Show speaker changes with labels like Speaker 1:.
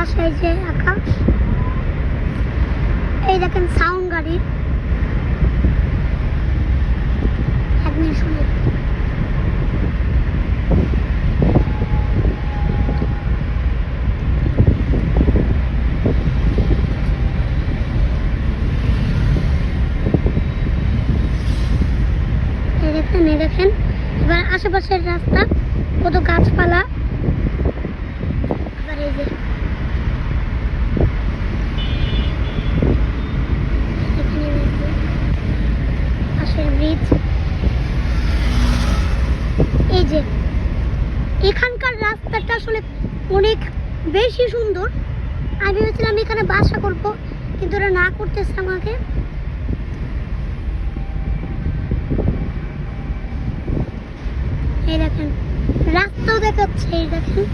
Speaker 1: পাশে এই যে আঁকা, এই দেখেন সাউন্ড গাড়ি। এক মিনিট শুনুন। দেখেন এবার আশেপাশের রাস্তা, কত গাছপালা। আবার এই যে পাশের ব্রিজ। এই যে এখানকার রাস্তাটা আসলে অনেক বেশি সুন্দর। আমি ভেবেছিলাম এখানে বাসা করবো, কিন্তু ওরা না করতেছে আমাকে। এই দেখেন রাস্তাও দেখাচ্ছে, এই দেখেন।